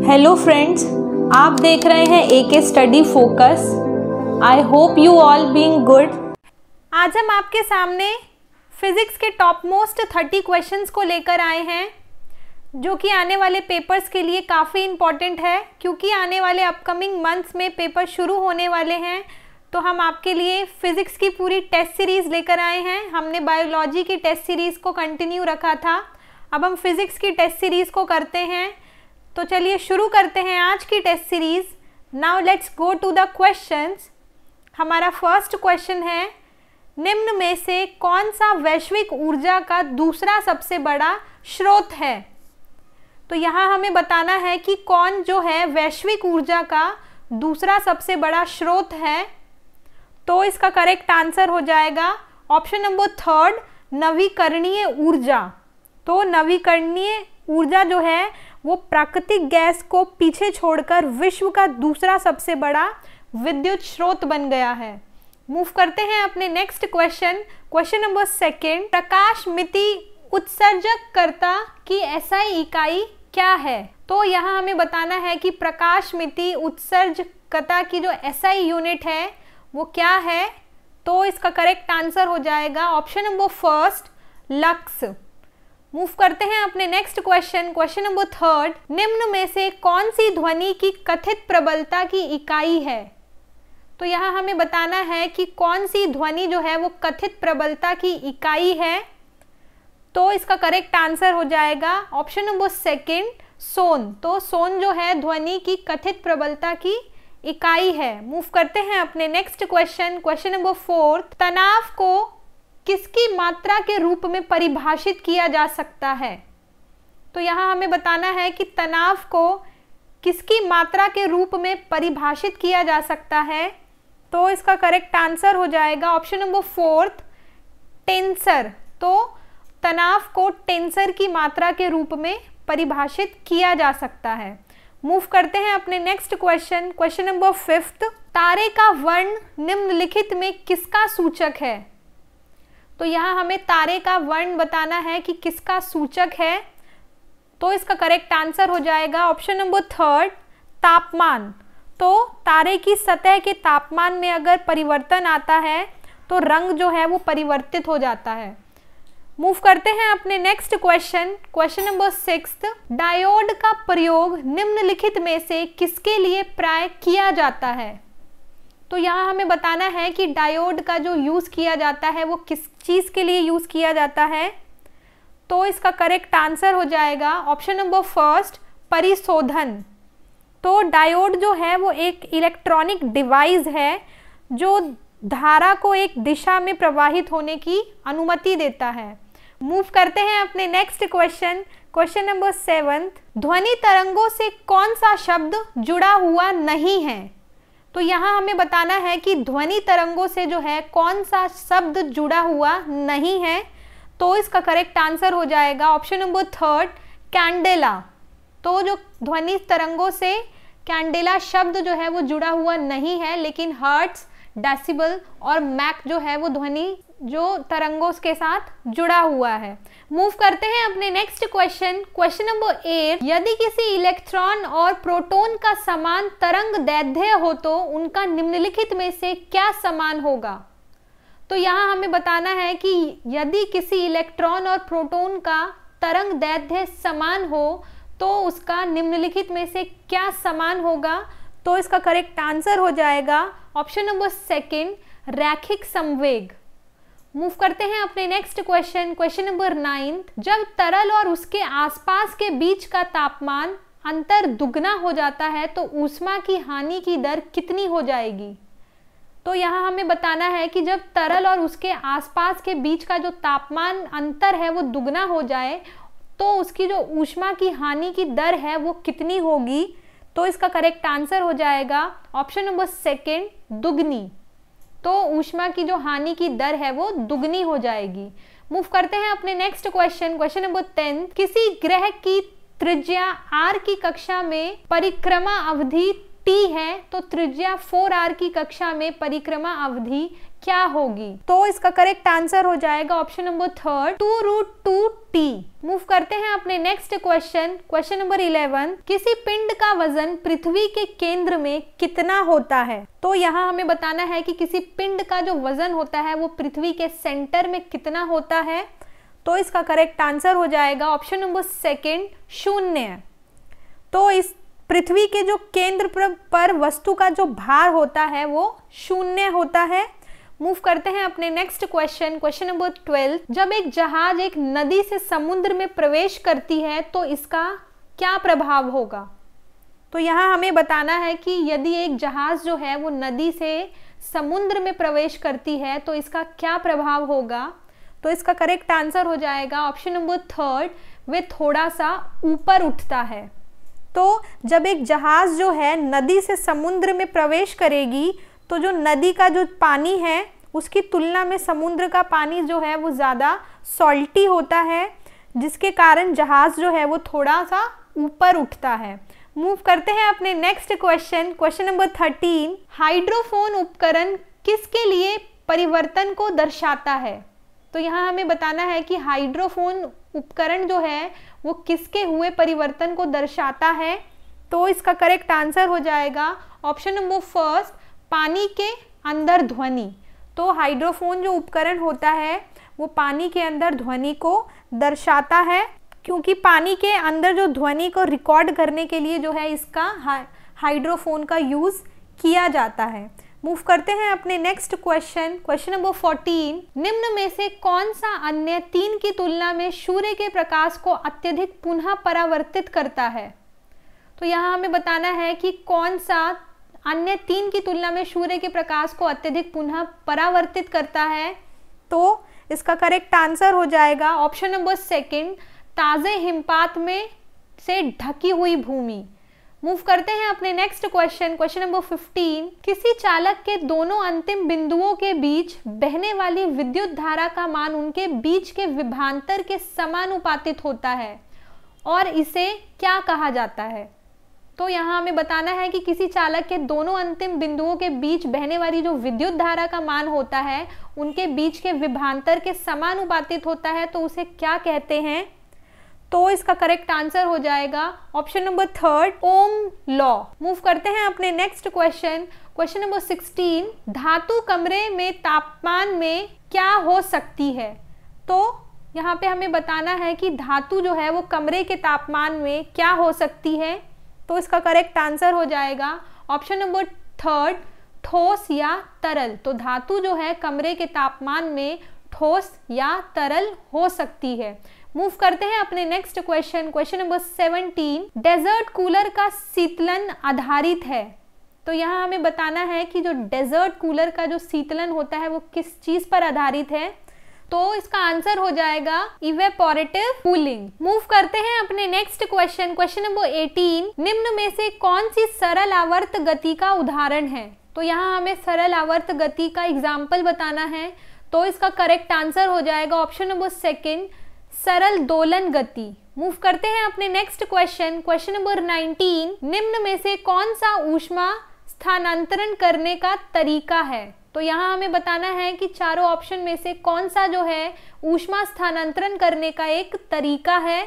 Hello friends, आप देख रहे हैं AK study focus. I hope you all being good. आज हम आपके सामने फिजिक्स के टॉप मोस्ट 30 क्वेश्चंस को लेकर आए हैं, जो कि आने वाले पेपर्स के लिए काफ़ी इम्पॉर्टेंट है, क्योंकि आने वाले अपकमिंग मंथ्स में पेपर शुरू होने वाले हैं। तो हम आपके लिए फिजिक्स की पूरी टेस्ट सीरीज़ लेकर आए हैं। हमने बायोलॉजी की टेस्ट सीरीज़ को कंटिन्यू रखा था, अब हम फिजिक्स की टेस्ट सीरीज़ को करते हैं। तो चलिए शुरू करते हैं आज की test series. Now let's go to the questions. हमारा फर्स्ट क्वेश्चन है, निम्न में से कौन सा वैश्विक ऊर्जा का दूसरा सबसे बड़ा स्रोत है? तो यहाँ हमें बताना है कि कौन जो है वैश्विक ऊर्जा का दूसरा सबसे बड़ा स्रोत है। तो इसका करेक्ट आंसर हो जाएगा ऑप्शन नंबर 3, नवीकरणीय ऊर्जा। तो नवीकरणीय ऊर्जा जो है वो प्राकृतिक गैस को पीछे छोड़कर विश्व का दूसरा सबसे बड़ा विद्युत स्रोत बन गया है। मूव करते हैं अपने नेक्स्ट क्वेश्चन नंबर 2। प्रकाश मिति उत्सर्जककर्ता की एसआई इकाई क्या है? तो यहाँ हमें बताना है कि प्रकाश मिति उत्सर्जकता की जो एसआई यूनिट है वो क्या है। तो इसका करेक्ट आंसर हो जाएगा ऑप्शन नंबर 1, लक्स। मूव करते हैं अपने नेक्स्ट क्वेश्चन नंबर 3। निम्न में से कौन सी ध्वनि की कथित प्रबलता की इकाई है? तो यहाँ हमें बताना है कि कौन सी ध्वनि जो है वो कथित प्रबलता की इकाई है। तो इसका करेक्ट आंसर हो जाएगा ऑप्शन नंबर 2, सोन। तो सोन जो है ध्वनि की कथित प्रबलता की इकाई है। मूव करते हैं अपने नेक्स्ट क्वेश्चन नंबर 4। तनाव को किसकी मात्रा के रूप में परिभाषित किया जा सकता है? तो यहाँ हमें बताना है कि तनाव को किसकी मात्रा के रूप में परिभाषित किया जा सकता है। तो इसका करेक्ट आंसर हो जाएगा ऑप्शन नंबर 4, टेंसर। तो तनाव को टेंसर की मात्रा के रूप में परिभाषित किया जा सकता है। मूव करते हैं अपने नेक्स्ट क्वेश्चन नंबर 5। तारे का वर्ण निम्नलिखित में किसका सूचक है? तो यहाँ हमें तारे का वर्ण बताना है कि किसका सूचक है। तो इसका करेक्ट आंसर हो जाएगा ऑप्शन नंबर 3, तापमान। तो तारे की सतह के तापमान में अगर परिवर्तन आता है तो रंग जो है वो परिवर्तित हो जाता है। मूव करते हैं अपने नेक्स्ट क्वेश्चन नंबर 6। डायोड का प्रयोग निम्नलिखित में से किसके लिए प्राय किया जाता है? तो यहाँ हमें बताना है कि डायोड का जो यूज़ किया जाता है वो किस चीज़ के लिए यूज़ किया जाता है। तो इसका करेक्ट आंसर हो जाएगा ऑप्शन नंबर 1, परिशोधन। तो डायोड जो है वो एक इलेक्ट्रॉनिक डिवाइस है जो धारा को एक दिशा में प्रवाहित होने की अनुमति देता है। मूव करते हैं अपने नेक्स्ट क्वेश्चन नंबर 7। ध्वनि तरंगों से कौन सा शब्द जुड़ा हुआ नहीं है? तो यहाँ हमें बताना है कि ध्वनि तरंगों से जो है कौन सा शब्द जुड़ा हुआ नहीं है। तो इसका करेक्ट आंसर हो जाएगा ऑप्शन नंबर 3, कैंडेला। तो जो ध्वनि तरंगों से कैंडेला शब्द जो है वो जुड़ा हुआ नहीं है, लेकिन हर्ट्ज, डेसिबल और मैक जो है वो ध्वनि जो तरंगों के साथ जुड़ा हुआ है। मूव करते हैं अपने नेक्स्ट क्वेश्चन नंबर 8। यदि किसी इलेक्ट्रॉन और प्रोटॉन का समान तरंग दैर्ध्य हो तो उनका निम्नलिखित में से क्या समान होगा? तो यहाँ हमें बताना है कि यदि किसी इलेक्ट्रॉन और प्रोटॉन का तरंग दैर्ध्य समान हो तो उसका निम्नलिखित में से क्या समान होगा। तो इसका करेक्ट आंसर हो जाएगा ऑप्शन नंबर 2, रैखिक संवेग। मूव करते हैं अपने नेक्स्ट क्वेश्चन नंबर 9। जब तरल और उसके आसपास के बीच का तापमान अंतर दुगना हो जाता है तो ऊष्मा की हानि की दर कितनी हो जाएगी? तो यहाँ हमें बताना है कि जब तरल और उसके आसपास के बीच का जो तापमान अंतर है वो दुगना हो जाए तो उसकी जो ऊष्मा की हानि की दर है वो कितनी होगी। तो इसका करेक्ट आंसर हो जाएगा ऑप्शन नंबर 2, दुगनी। तो ऊष्मा की जो हानि की दर है वो दुगनी हो जाएगी। मूव करते हैं अपने नेक्स्ट क्वेश्चन नंबर 10। किसी ग्रह की त्रिज्या r की कक्षा में परिक्रमा अवधि t है तो त्रिज्या 4r की कक्षा में परिक्रमा अवधि क्या होगी? तो इसका करेक्ट आंसर हो जाएगा ऑप्शन नंबर 3 2√2t। मूव करते हैं अपने नेक्स्ट क्वेश्चन, क्वेश्चन नंबर 11। किसी पिंड का वजन पृथ्वी के केंद्र में कितना होता है? तो यहाँ हमें बताना है कि किसी पिंड का जो वजन होता है वो पृथ्वी के सेंटर में कितना होता है। तो इसका करेक्ट आंसर हो जाएगा ऑप्शन नंबर 2 0। तो इस पृथ्वी के जो केंद्र पर वस्तु का जो भार होता है वो 0 होता है। मूव करते हैं अपने नेक्स्ट क्वेश्चन, क्वेश्चन नंबर 12। जब एक जहाज एक नदी से समुद्र में प्रवेश करती है तो इसका क्या प्रभाव होगा? तो यहाँ हमें बताना है कि यदि एक जहाज जो है वो नदी से समुद्र में प्रवेश करती है तो इसका क्या प्रभाव होगा? तो इसका करेक्ट आंसर हो जाएगा ऑप्शन नंबर 3 वे थोड़ा सा ऊपर उठता है। तो जब एक जहाज जो है नदी से समुद्र में प्रवेश करेगी तो जो नदी का जो पानी है उसकी तुलना में समुद्र का पानी जो है वो ज़्यादा सॉल्टी होता है, जिसके कारण जहाज जो है वो थोड़ा सा ऊपर उठता है। मूव करते हैं अपने next question, question number 13। Hydrophone उपकरण किसके लिए परिवर्तन को दर्शाता है? तो यहाँ हमें बताना है कि हाइड्रोफोन उपकरण जो है वो किसके हुए परिवर्तन को दर्शाता है। तो इसका करेक्ट आंसर हो जाएगा ऑप्शन नंबर 1 पानी के अंदर ध्वनि। तो हाइड्रोफोन जो उपकरण होता है वो पानी के अंदर ध्वनि को दर्शाता है, क्योंकि पानी के अंदर जो ध्वनि को रिकॉर्ड करने के लिए जो है इसका हाइड्रोफोन का यूज़ किया जाता है। मूव करते हैं अपने नेक्स्ट क्वेश्चन, क्वेश्चन नंबर 14। निम्न में से कौन सा अन्य 3 की तुलना में सूर्य के प्रकाश को अत्यधिक पुनः परावर्तित करता है? तो यहाँ हमें बताना है कि कौन सा अन्य 3 की तुलना में सूर्य के प्रकाश को अत्यधिक पुनः परावर्तित करता है। तो इसका करेक्ट आंसर हो जाएगा ऑप्शन नंबर 2 ताज़े हिमपात में से ढकी हुई भूमि। मूव करते हैं अपने नेक्स्ट क्वेश्चन, क्वेश्चन नंबर 15। किसी चालक के दोनों अंतिम बिंदुओं के बीच बहने वाली विद्युत धारा का मान उनके बीच के विभवांतर के समानुपातित होता है और इसे क्या कहा जाता है? तो यहाँ हमें बताना है कि किसी चालक के दोनों अंतिम बिंदुओं के बीच बहने वाली जो विद्युत धारा का मान होता है उनके बीच के विभवांतर के समानुपातित होता है, तो उसे क्या कहते हैं? तो इसका करेक्ट आंसर हो जाएगा ऑप्शन नंबर 3 ओम लॉ। मूव करते हैं अपने नेक्स्ट क्वेश्चन, क्वेश्चन नंबर 16। धातु कमरे में तापमान में क्या हो सकती है? तो यहाँ पे हमें बताना है कि धातु जो है वो कमरे के तापमान में क्या हो सकती है। तो इसका करेक्ट आंसर हो जाएगा ऑप्शन नंबर 3 ठोस या तरल। तो धातु जो है कमरे के तापमान में ठोस या तरल हो सकती है। मूव करते हैं अपने next question, question number 17। Desert cooler का शीतलन आधारित है। तो यहाँ हमें बताना है कि जो डेजर्ट कूलर का जो शीतलन होता है वो किस चीज पर आधारित है। तो इसका आंसर हो जाएगा इवेपोरेटिव कूलिंग। मूव करते हैं अपने नेक्स्ट क्वेश्चन, क्वेश्चन नंबर 18। निम्न में से कौन सी सरल आवर्त गति का उदाहरण है? तो यहाँ हमें सरल आवर्त गति का एग्जाम्पल बताना है। तो इसका करेक्ट आंसर हो जाएगा ऑप्शन नंबर 2 सरल दोलन गति। मूव करते हैं अपने नेक्स्ट क्वेश्चन, क्वेश्चन नंबर 19। निम्न में से कौन सा ऊष्मा स्थानांतरण करने का तरीका है? तो यहाँ हमें बताना है कि चारों ऑप्शन में से कौन सा जो है ऊष्मा स्थानांतरण करने का एक तरीका है।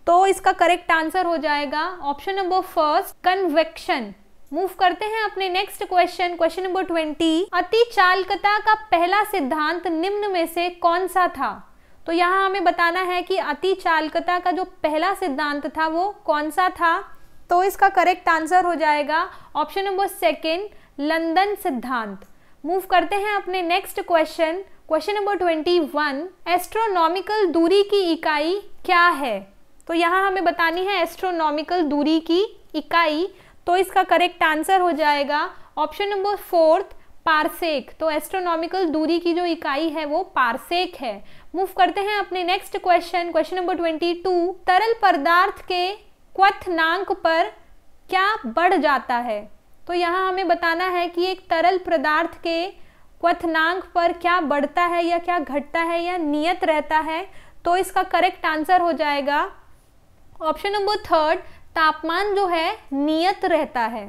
तो इसका करेक्ट आंसर हो जाएगा ऑप्शन नंबर 1 कन्वेक्शन। मूव करते हैं अपने नेक्स्ट क्वेश्चन, क्वेश्चन नंबर 20। अतिचालकता का पहला सिद्धांत निम्न में से कौन सा था? तो यहाँ हमें बताना है कि अतिचालकता का जो पहला सिद्धांत था वो कौन सा था। तो इसका करेक्ट आंसर हो जाएगा ऑप्शन नंबर 2 लंदन सिद्धांत। मूव करते हैं अपने next question, question number 21। Astronomical दूरी की इकाई क्या है? तो यहाँ हमें बतानी है एस्ट्रोनॉमिकल दूरी की इकाई। तो इसका करेक्ट आंसर हो जाएगा ऑप्शन नंबर 4 पारसेक। तो एस्ट्रोनॉमिकल दूरी की जो इकाई है वो पारसेक है। मूव करते हैं अपने नेक्स्ट क्वेश्चन, क्वेश्चन नंबर 22। तरल पदार्थ के क्वथनांक पर क्या बढ़ जाता है? तो यहाँ हमें बताना है कि एक तरल पदार्थ के क्वथनांक पर क्या बढ़ता है या क्या घटता है या नियत रहता है। तो इसका करेक्ट आंसर हो जाएगा ऑप्शन नंबर 3 तापमान जो है नियत रहता है।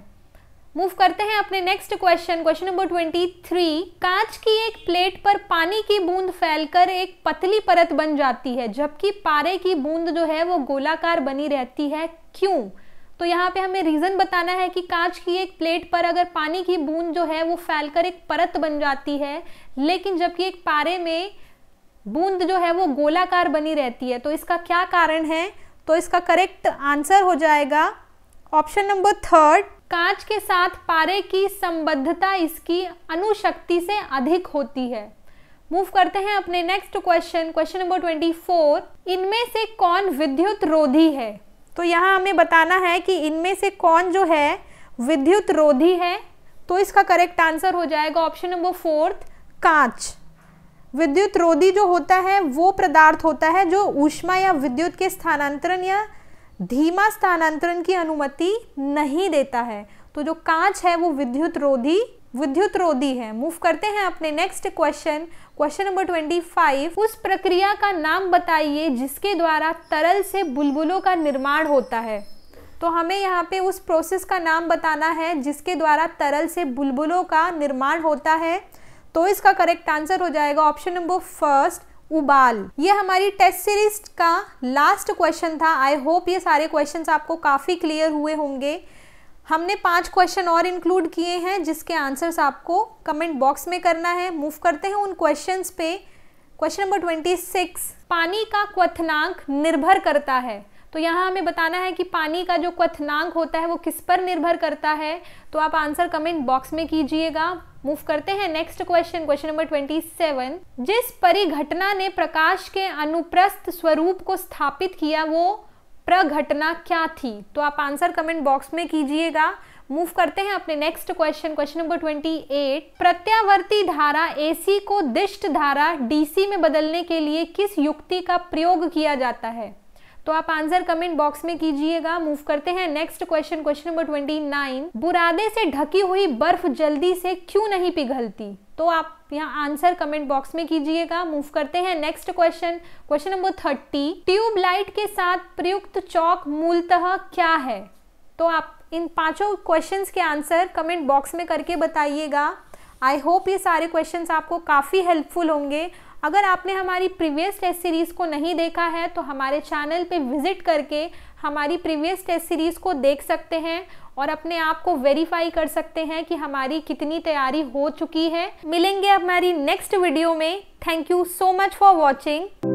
मूव करते हैं अपने नेक्स्ट क्वेश्चन, क्वेश्चन नंबर 23। कांच की एक प्लेट पर पानी की बूंद फैलकर एक पतली परत बन जाती है, जबकि पारे की बूंद जो है वो गोलाकार बनी रहती है, क्यों? तो यहाँ पे हमें रीजन बताना है कि कांच की एक प्लेट पर अगर पानी की बूंद जो है वो फैलकर एक परत बन जाती है, लेकिन जबकि एक पारे में बूंद जो है वो गोलाकार बनी रहती है, तो इसका क्या कारण है? तो इसका करेक्ट आंसर हो जाएगा ऑप्शन नंबर 3, कांच के साथ पारे की संबद्धता इसकी अणुशक्ति से अधिक होती है। मूव करते हैं अपने नेक्स्ट क्वेश्चन, क्वेश्चन नंबर 24। इनमें से कौन विद्युत रोधी है? तो यहाँ हमें बताना है कि इनमें से कौन जो है विद्युत रोधी है। तो इसका करेक्ट आंसर हो जाएगा ऑप्शन नंबर 4, कांच। विद्युत रोधी जो होता है वो पदार्थ होता है जो ऊष्मा या विद्युत के स्थानांतरण या धीमा स्थानांतरण की अनुमति नहीं देता है। तो जो कांच है वो विद्युत रोधी है। मूव करते हैं अपने नेक्स्ट क्वेश्चन, क्वेश्चन नंबर 25। उस प्रक्रिया का नाम बताइए जिसके द्वारा तरल से बुलबुलों का निर्माण होता है। तो हमें यहाँ पे उस प्रोसेस का नाम बताना है जिसके द्वारा तरल से बुलबुलों का निर्माण होता है। तो इसका करेक्ट आंसर हो जाएगा ऑप्शन नंबर 1, उबाल। ये हमारी टेस्ट सीरीज का लास्ट क्वेश्चन था। आई होप ये सारे क्वेश्चंस आपको काफ़ी क्लियर हुए होंगे। हमने 5 क्वेश्चन और इंक्लूड किए हैं जिसके आंसर्स आपको कमेंट बॉक्स में करना है। मूव करते हैं उन क्वेश्चंस पे। क्वेश्चन नंबर 26, पानी का क्वथनांक निर्भर करता है। तो यहाँ हमें बताना है कि पानी का जो क्वथनांक होता है वो किस पर निर्भर करता है। तो आप आंसर कमेंट बॉक्स में कीजिएगा। मूव करते हैं नेक्स्ट क्वेश्चन, क्वेश्चन नंबर 27। जिस परिघटना ने प्रकाश के अनुप्रस्थ स्वरूप को स्थापित किया वो प्रघटना क्या थी? तो आप आंसर कमेंट बॉक्स में कीजिएगा। मूव करते हैं अपने नेक्स्ट क्वेश्चन, क्वेश्चन नंबर 28। प्रत्यावर्ती धारा AC को दिष्ट धारा DC में बदलने के लिए किस युक्ति का प्रयोग किया जाता है? तो आप आंसर कमेंट बॉक्स में कीजिएगा। मूव करते हैं नेक्स्ट क्वेश्चन, क्वेश्चन नंबर 29। बुरादे से ढकी हुई बर्फ जल्दी से क्यों नहीं पिघलती? तो आप यहाँ आंसर कमेंट बॉक्स में कीजिएगा। मूव करते हैं next question, question number 30। Tube light के साथ प्रयुक्त चौक मूलतः क्या है? तो आप इन 5 क्वेश्चंस के आंसर कमेंट बॉक्स में करके बताइएगा। आई होप ये सारे क्वेश्चंस आपको काफ़ी हेल्पफुल होंगे। अगर आपने हमारी प्रीवियस टेस्ट सीरीज़ को नहीं देखा है तो हमारे चैनल पे विजिट करके हमारी प्रीवियस टेस्ट सीरीज़ को देख सकते हैं और अपने आप को वेरीफाई कर सकते हैं कि हमारी कितनी तैयारी हो चुकी है। मिलेंगे हमारी नेक्स्ट वीडियो में। Thank you so much for watching.